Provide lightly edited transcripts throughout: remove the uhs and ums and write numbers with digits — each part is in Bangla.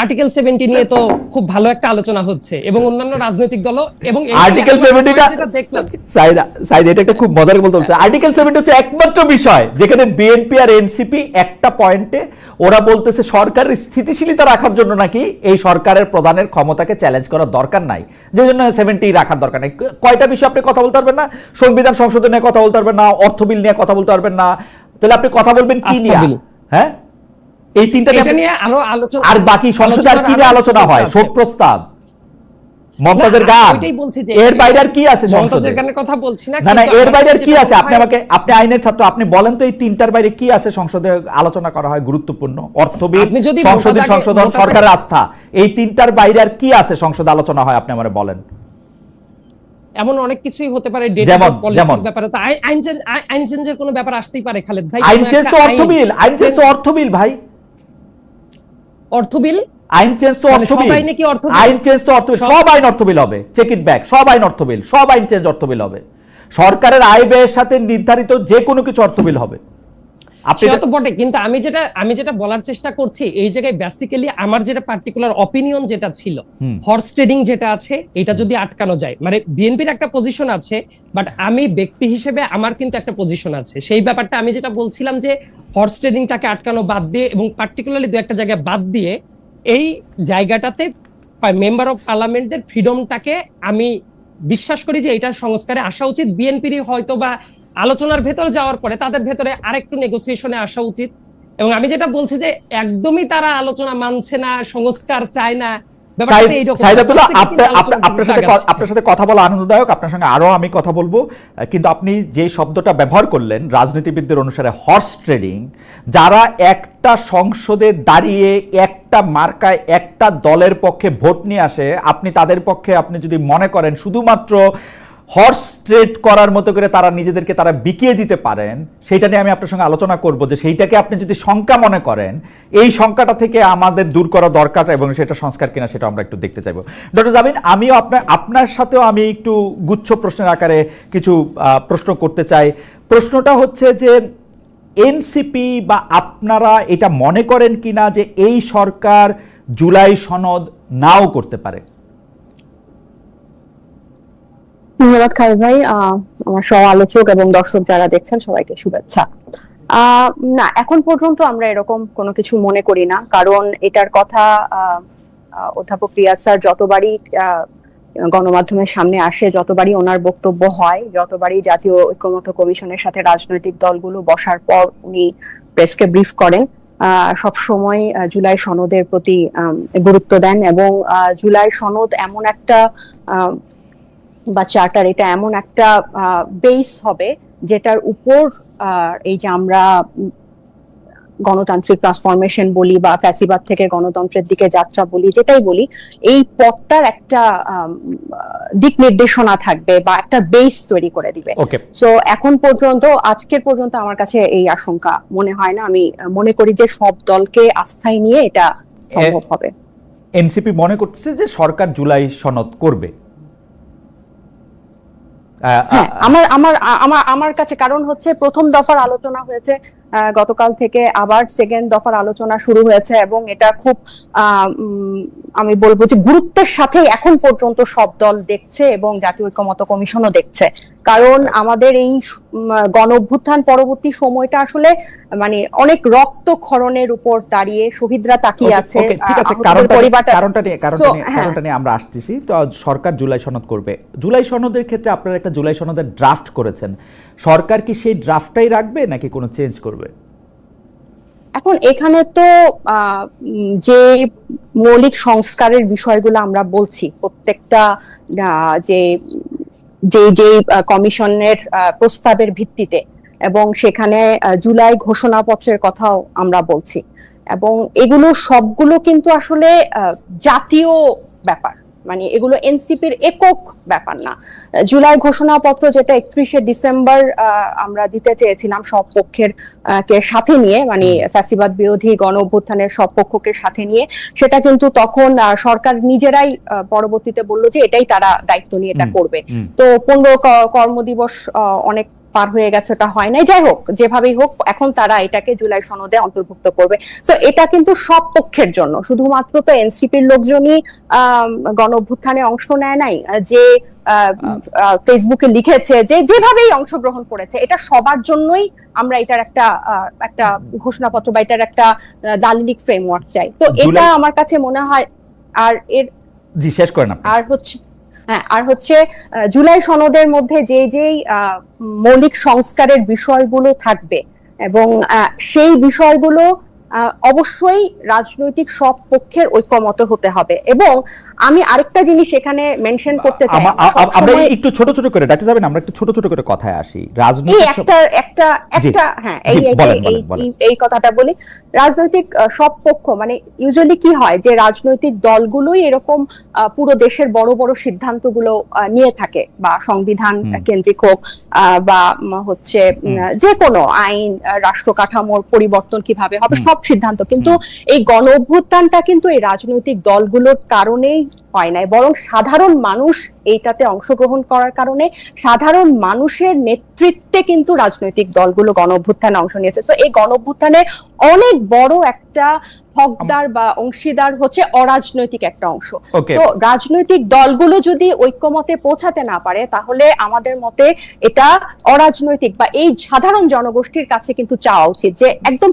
আর্টিকেল 70 নিয়ে তো খুব ভালো একটা আলোচনা হচ্ছে এবং অন্যান্য রাজনৈতিক দল এবং আর্টিকেল 70টা দেখলাম সাইদ এটা একটা খুব মজার বলতে হচ্ছে। আর্টিকেল 70 হচ্ছে একমাত্র বিষয় যেখানে বিএনপি আর এনসিপি একটা পয়েন্টে ওরা বলতেছে সরকারের স্থিতিশীলতা রাখার জন্য নাকি এই সরকারের প্রধানের ক্ষমতাকে চ্যালেঞ্জ করার দরকার নাই, যে জন্য 70 রাখার দরকার নাই। কয়টা বিষয় আপনি কথা বলতে পারবেন না? সংবিধান সংশোধন নিয়ে কথা বলতে পারবেন না, অর্থ বিল নিয়ে কথা বলতে পারবেন না, তাহলে আপনি কথা বলবেন কি নিয়ে? হ্যাঁ, এই তিনটা নিয়ে আরো আলোচনা। আর বাকি সংসদে আর কি নিয়ে আলোচনা হয়? শোক প্রস্তাব, মমতাজের গান, এর বাইরে আর কি আছে? মমতাজের গানের কথা বলছি না, না এর বাইরে আর কি আছে? আপনি আইনের ছাত্র, আপনি বলেন তো এই তিনটার বাইরে কি আছে সংসদে আলোচনা করা হয় গুরুত্বপূর্ণ? অর্থ বিল, সংসদীয় সংশোধন, সরকারের আস্থা, এই তিনটার বাইরে আর কি আছে সংসদে আলোচনা হয়? আপনি আমারে বলেন। এমন অনেক কিছুই হতে পারে, ডেটা পলিসির ব্যাপারে তো আইন চেঞ্জের কোনো ব্যাপার আসতেই পারে খালেদ ভাই। আইন চেঞ্জ তো অর্থ বিল, আইন চেঞ্জ তো অর্থ বিল ভাই, অর্থ বিল, আইন চেঞ্জ তো অর্থ বিল, আইন চেঞ্জ তো অর্থ বিল, সব আইন অর্থ বিল হবে, চেক ইট ব্যাক, সব আইন অর্থ বিল, সব আইন চেঞ্জ অর্থ বিল হবে, সরকারের আয় ব্যয়ের সাথে নির্ধারিত যে কোনো কিছু অর্থ বিল হবে। সেটা তো বটে, কিন্তু আমি যেটা বলার চেষ্টা করছি এই জায়গায় বেসিক্যালি আমার যেটা পার্টিকুলার অপিনিয়ন যেটা ছিল, হর্স ট্রেডিং যেটা আছে এটা যদি আটকানো যায়, মানে বিএনপির একটা পজিশন আছে, বাট আমি ব্যক্তি হিসেবে আমার কিন্তু একটা পজিশন আছে, সেই ব্যাপারটা আমি যেটা বলছিলাম যে হর্স ট্রেডিংটাকে আটকানো বাদ দিয়ে এবং পার্টিকুলারলি দু একটা জায়গায় বাদ দিয়ে এই জায়গাটাতে মেম্বার অফ পার্লামেন্টের ফ্রিডমটাকে আমি বিশ্বাস করি যে এটা সংস্কারে আসা উচিত। বিএনপিরই হয়তো বা আলোচনার ভেতরে যাওয়ার পরে তাদের ভেতরে আরেকটু নেগোসিয়েশনে আসা উচিত। এবং আমি যেটা বলছি যে একদমই তারা আলোচনা মানছে না, সংস্কার চায় না, আপনার সাথে কথা বলা আনন্দদায়ক, আপনার সঙ্গে আরো আমি কথা বলবো, কিন্তু আপনি যে শব্দটা ব্যবহার করলেন রাজনীতিবিদদের অনুসারে হর্স ট্রেডিং, যারা একটা সংসদে দাঁড়িয়ে একটা মার্কায় একটা দলের পক্ষে ভোট নিয়ে আসে, আপনি তাদের পক্ষে আপনি যদি মনে করেন শুধুমাত্র হর্স ট্রেড করার মতো করে তারা নিজেদেরকে তারা বিকিয়ে দিতে পারেন, সেইটা নিয়ে আমি আপনার সঙ্গে আলোচনা করব যে সেইটাকে আপনি যদি শঙ্কা মনে করেন, এই শঙ্কাটা থেকে আমাদের দূর করা দরকার এবং সেটা সংস্কার কিনা সেটা আমরা একটু দেখতে চাইবো। ডক্টর জামিন, আমিও আপনার সাথেও আমি একটু গুচ্ছ প্রশ্নের আকারে কিছু প্রশ্ন করতে চাই। প্রশ্নটা হচ্ছে যে এনসিপি বা আপনারা এটা মনে করেন কিনা যে এই সরকার জুলাই সনদ নাও করতে পারে? ধন্যবাদ খালেদ ভাই, আমার সহ আলোচক এবং দর্শক যারা দেখছেন সবাইকে শুভেচ্ছা। না, এখন পর্যন্ত আমরা এরকম কোনো কিছু মনে করি না, কারণ এটার কথা অধ্যাপক রিয়াদ স্যার যতবারই গণমাধ্যমের সামনে আসে, যতবারই ওনার বক্তব্য হয়, যতবারই জাতীয় ঐক্যমত্য কমিশনের সাথে রাজনৈতিক দলগুলো বসার পর উনি প্রেসকে ব্রিফ করেন, সব সময় জুলাই সনদের প্রতি গুরুত্ব দেন। এবং জুলাই সনদ এমন একটা বা চার্টার, এটা এমন একটা বেস হবে যেটার উপর এই যে আমরা গণতান্ত্রিক ট্রান্সফরমেশন বলি বা ফ্যাসিবাদ থেকে গণতন্ত্রের দিকে যাত্রা বলি, যেটাই বলি, এই পথটার একটা দিক নির্দেশনা থাকবে বা একটা বেস তৈরি করে দিবে। সো এখন পর্যন্ত, আজকের পর্যন্ত আমার কাছে এই আশঙ্কা মনে হয় না। আমি মনে করি যে সব দলকে আস্থায় নিয়ে এটা সম্ভব হবে। এনসিপি মনে করতেছে যে সরকার জুলাই সনদ করবে। আমার কাছে কারণ হচ্ছে প্রথম দফার আলোচনা হয়েছে গতকাল থেকে, আবার সেকেন্ড দফার আলোচনা শুরু হয়েছে এবং এটা খুব আমি বলবো যে গুরুত্বের সাথে এখন পর্যন্ত সব দল দেখছে এবং জাতীয় ঐক্যমত্য কমিশনও দেখছে। কারণ আমাদের এই গণ অভ্যুত্থান পরবর্তী সময়টা আসলে মানে অনেক রক্তক্ষরণের উপর দাঁড়িয়ে, শহীদরা তাকিয়ে আছে। কারণটা নিয়ে আমরা আসতেছি। তো সরকার জুলাই সনদ করবে, জুলাই সনদের ক্ষেত্রে আপনারা একটা জুলাই সনদের ড্রাফট করেছেন, সরকার কি সেই ড্রাফটটাই রাখবে নাকি কোনো চেঞ্জ করবে? এখন এখানে তো যে মৌলিক সংস্কারের বিষয়গুলো আমরা বলছি, প্রত্যেকটা যে যে যে কমিশনের প্রস্তাবের ভিত্তিতে, এবং সেখানে জুলাই ঘোষণাপত্রের কথাও আমরা বলছি, এবং এগুলো সবগুলো কিন্তু আসলে জাতীয় ব্যাপার, মানে এগুলো এনসিপির একক ব্যাপার না। জুলাই ঘোষণাপত্র যেটা 31শে ডিসেম্বর আমরা দিতে চেয়েছিলাম সব পক্ষের কে সাথে নিয়ে, মানে ফ্যাসিবাদ বিরোধী গণ অভ্যুত্থানের সব পক্ষকে সাথে নিয়ে, সেটা কিন্তু তখন সরকার নিজেরাই পরবর্তীতে বলল যে এটাই তারা দায়িত্ব নিয়ে এটা করবে। তো 15 কর্মদিবস অনেক পার হয়ে গেছে, ওটা হয় নাই, যাই হোক যেভাবেই হোক এখন তারা এটাকে জুলাই সনদে অন্তর্ভুক্ত করবে। সো এটা কিন্তু সব পক্ষের জন্য, শুধুমাত্র তো এনসিপির লোকজনই গণ অভ্যুত্থানে অংশ নেয় নাই, যে ফেসবুকে লিখেছে, যে যেভাবেই অংশগ্রহণ করেছে, এটা সবার জন্যই আমরা এটার একটা ঘোষণাপত্র বা এটার একটা দালিলিক ফ্রেমওয়ার্ক চাই। তো এটা আমার কাছে মনে হয়। আর এর জি শেষ করেন আপনি। আর হচ্ছে জুলাই সনদের মধ্যে যেই মৌলিক সংস্কারের বিষয়গুলো থাকবে এবং সেই বিষয়গুলো অবশ্যই রাজনৈতিক সব পক্ষের ঐক্যমত হতে হবে। এবং আমি আরেকটা জিনিস এখানে মেনশন করতে চাই, আমরা একটু ছোট ছোট করে ডাক্তার সাহেব, আমরা একটু ছোট ছোট করে কথায় আসি। রাজনৈতিক এই কথাটা বলি, রাজনৈতিক সব পক্ষ মানে ইউজুয়ালি কি হয় যে রাজনৈতিক দলগুলোই এরকম পুরো দেশের বড় বড় সিদ্ধান্তগুলো নিয়ে থাকে, বা সংবিধান কেন্দ্রিক হোক বা হচ্ছে যে কোনো আইন, রাষ্ট্র কাঠামোর পরিবর্তন কিভাবে হবে, সব সিদ্ধান্ত। কিন্তু এই গণ অভ্যুত্থানটা কিন্তু এই রাজনৈতিক দলগুলোর কারণেই হয় নাই, বরং সাধারণ মানুষ এইটাতে অংশগ্রহণ করার কারণে সাধারণ মানুষের নেতৃত্বে কিন্তু রাজনৈতিক দলগুলো গণ অভ্যুত্থানে অংশ নিয়েছে। তো এই গণ অভ্যুত্থানের অনেক বড় একটা হকদার বা অংশীদার হচ্ছে অরাজনৈতিক একটা অংশ। তো রাজনৈতিক দলগুলো যদি ঐক্যমতে পৌঁছাতে না পারে, তাহলে আমাদের মতে এটা অরাজনৈতিক বা এই সাধারণ জনগোষ্ঠীর কাছে কিন্তু চাওয়া উচিত যে একদম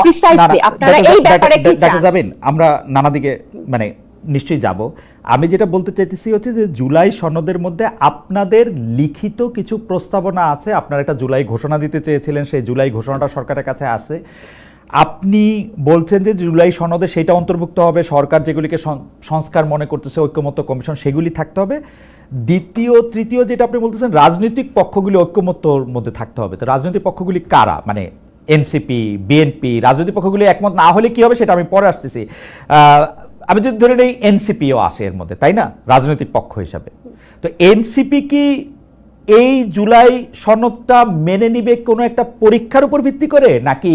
প্রিসাইসলি আপনারা এই ব্যাপারে কি চান। যাবেন, আমরা নানা দিকে মানে নিশ্চয়ই যাব। আমি যেটা বলতে চাইতেছি হচ্ছে যে জুলাই সনদের মধ্যে আপনাদের লিখিত কিছু প্রস্তাবনা আছে, আপনারা একটা জুলাই ঘোষণা দিতে চেয়েছিলেন, সেই জুলাই ঘোষণাটা সরকারের কাছে আসে। আপনি বলছেন যে জুলাই সনদে সেটা অন্তর্ভুক্ত হবে, সরকার যেগুলিকে সংস্কার মনে করতেছে ঐক্যমত্য কমিশন সেগুলি থাকতে হবে। দ্বিতীয় তৃতীয় যেটা আপনি বলতেছেন রাজনৈতিক পক্ষগুলি ঐক্যমত্যর মধ্যে থাকতে হবে। তো রাজনৈতিক পক্ষগুলি কারা, মানে এনসিপি, বিএনপি, রাজনৈতিক পক্ষগুলি একমত না হলে কি হবে সেটা আমি পরে আসতেছি। আমি যদি ধরে নেই এনসিপিও আসে এর মধ্যে, তাই না, রাজনৈতিক পক্ষ হিসাবে। তো এনসিপি কি এই জুলাই সনদটা মেনে নিবে কোনো একটা পরীক্ষার উপর ভিত্তি করে, নাকি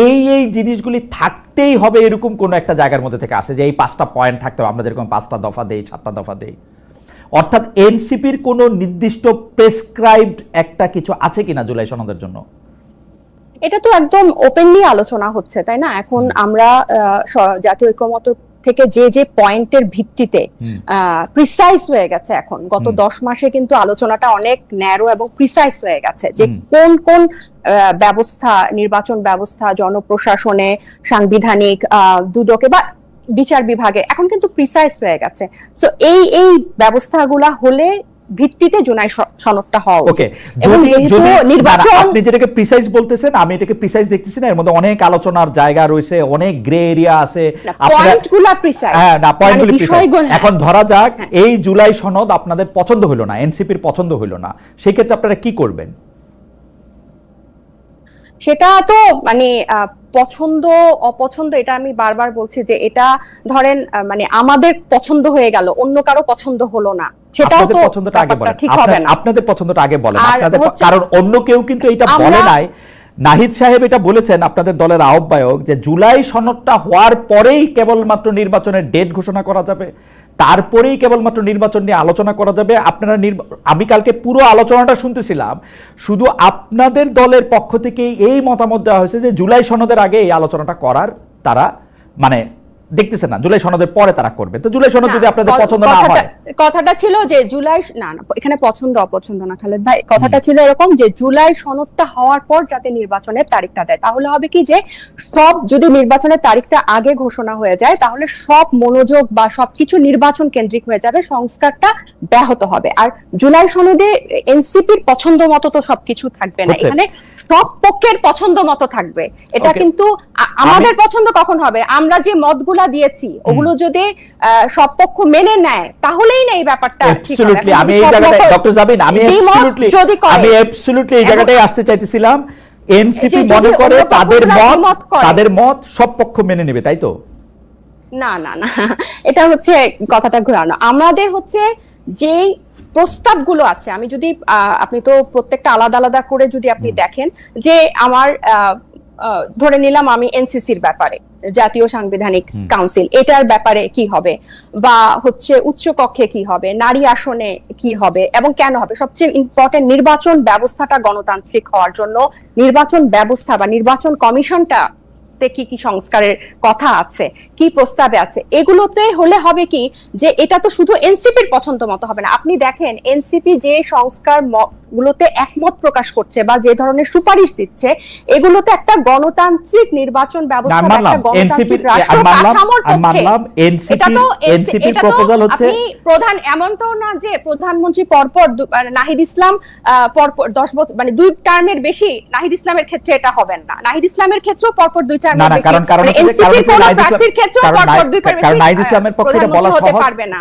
এই জিনিসগুলি থাকতেই হবে এরকম কোনো একটা জায়গার মধ্যে থেকে আসে যে এই 5টা পয়েন্ট থাকতে হবে, আমরা যেরকম 5টা দফা দেই, 7টা দফা দেই? অর্থাৎ এনসিপির কোনো নির্দিষ্ট প্রেসক্রাইবড একটা কিছু আছে কিনা জুলাই সনদের জন্য? এটা তো একদম ওপেনলি আলোচনা হচ্ছে, তাই না? এখন আমরা জাতীয় ঐক্যমত্য থেকে যে পয়েন্টের ভিত্তিতে প্রিসাইজ হয়ে গেছে, এখন গত 10 মাসে কিন্তু আলোচনাটা অনেক ন্যারো এবং প্রিসাইজ হয়ে গেছে যে কোন কোন ব্যবস্থা, নির্বাচন ব্যবস্থা, জনপ্রশাসনে, সাংবিধানিক দুদকে বা বিচার বিভাগে এখন কিন্তু প্রিসাইজ হয়ে গেছে। সো এই ব্যবস্থাগুলা হলে ভিত্তিতে জুলাই সনদটা হওয়া উচিত। এবং যেহেতু নির্বাচন, আপনি যেটাকে প্রিসাইজ বলতেছেন, আমি এটাকে প্রিসাইজ দেখতেছি না, এর মধ্যে অনেক আলোচনার জায়গা রয়েছে, অনেক গ্রে এরিয়া আছে। পয়েন্টগুলো প্রিসাইজ, হ্যাঁ না, পয়েন্টগুলো প্রিসাইজ। এখন ধরা যাক এই জুলাই সনদ আপনাদের পছন্দ হলো না, এনসিপির পছন্দ হলো না, সেই ক্ষেত্রে আপনারা কি করবেন? সেটা তো মানে পছন্দ অপছন্দ, এটা আমি বারবার বলছি যে এটা ধরেন মানে আমাদের পছন্দ হয়ে গেল, অন্য কারো পছন্দ হলো না, সেটাও তো ঠিক হবে না। আপনাদের পছন্দটা আগে বলেন, কারণ অন্য কেউ কিন্তু এটা বলে নাই। নাহিদ সাহেব এটা বলেছেন, আপনাদের দলের আহ্বায়ক, যে জুলাই সনদটা হওয়ার পরেই কেবলমাত্র নির্বাচনের ডেট ঘোষণা করা যাবে, তারপরেই কেবলমাত্র নির্বাচন নিয়ে আলোচনা করা যাবে। আপনারা আমি কালকে পুরো আলোচনাটা শুনতেছিলাম, শুধু আপনাদের দলের পক্ষ থেকে এই মতামত দেওয়া হয়েছে যে জুলাই সনদের আগে এই আলোচনাটা করার তারা মানে দেখতেছে না, জুলাই সনদের পরে তারা করবে। তো জুলাই সনদ যদি আপনাদের পছন্দ না হয়, কথাটা ছিল যে জুলাই না, এখানে পছন্দ অপছন্দ না খালেদ ভাই, কথাটা ছিল এরকম যে জুলাই সনদটা হওয়ার পর যাতে নির্বাচনের তারিখটা দেয়, তাহলে হবে কি যে সব, যদি নির্বাচনের তারিখটা আগে ঘোষণা হয়ে যায় তাহলে সব মনোযোগ বা সবকিছু নির্বাচন কেন্দ্রিক হয়ে যাবে, সংস্কারটা ব্যাহত হবে। আর জুলাই সনদে এনসিপির পছন্দ মতো তো সবকিছু থাকবে না, এখানে সব পক্ষের পছন্দ মতো থাকবে। এটা কিন্তু আমাদের পছন্দ কখন হবে, আমরা যে মতগুলা দিয়েছি ওগুলো যদি সব পক্ষ মেনে নেয় তাহলেই না এই ব্যাপারটা ঠিক হবে। আমি এই জায়গাটায় ডক্টর জাবিন, আমি অ্যাবসলিউটলি এই জায়গাটায় আসতে চাইতেছিলাম। এনসিপি মনে করে তাদের মত সব পক্ষ মেনে নেবে, তাই তো? না না না, এটা হচ্ছে কথাটা ঘোরানো। আমাদের হচ্ছে যেই প্রস্তাবগুলো আছে, আমি যদি আপনি তো প্রত্যেকটা আলাদা আলাদা করে যদি আপনি দেখেন যে আমার ধরে নিলাম আমি এনসিসির ব্যাপারে, জাতীয় সাংবিধানিক কাউন্সিল, এটার ব্যাপারে কি হবে, বা হচ্ছে উচ্চ কক্ষে কি হবে, নারী আসনে কি হবে এবং কেন হবে, সবচেয়ে ইম্পর্টেন্ট নির্বাচন ব্যবস্থাটা গণতান্ত্রিক হওয়ার জন্য নির্বাচন ব্যবস্থা বা নির্বাচন কমিশনটা কি কি সংস্কারের কথা আছে, কি প্রস্তাবে আছে, এগুলোতে হলে হবে কি যে এটা তো শুধু এনসিপির পছন্দ মতো হবে না। আপনি দেখেন এনসিপি যে সংস্কার গুলোতে একমত প্রকাশ করছে বা যে ধরনের সুপারিশ দিচ্ছে, এগুলোতে একটা গণতান্ত্রিক নির্বাচন ব্যবস্থা, একটা গণতান্ত্রিক রাষ্ট্র কাঠামোর পক্ষে। এটা তো আপনি প্রধান, এমন তো না যে প্রধানমন্ত্রী পরপর নাহিদ ইসলাম পরপর 10 বছর মানে 2 টার্মের বেশি, নাহিদ ইসলামের ক্ষেত্রে এটা হবে না, নাহিদ ইসলামের ক্ষেত্রেও পরপর 2 টার্মের বেশি, এনসিপি কোন প্রার্থীর ক্ষেত্রেও পরপর 2 টার্মের বেশি প্রধানমন্ত্রী হতে পারবে না।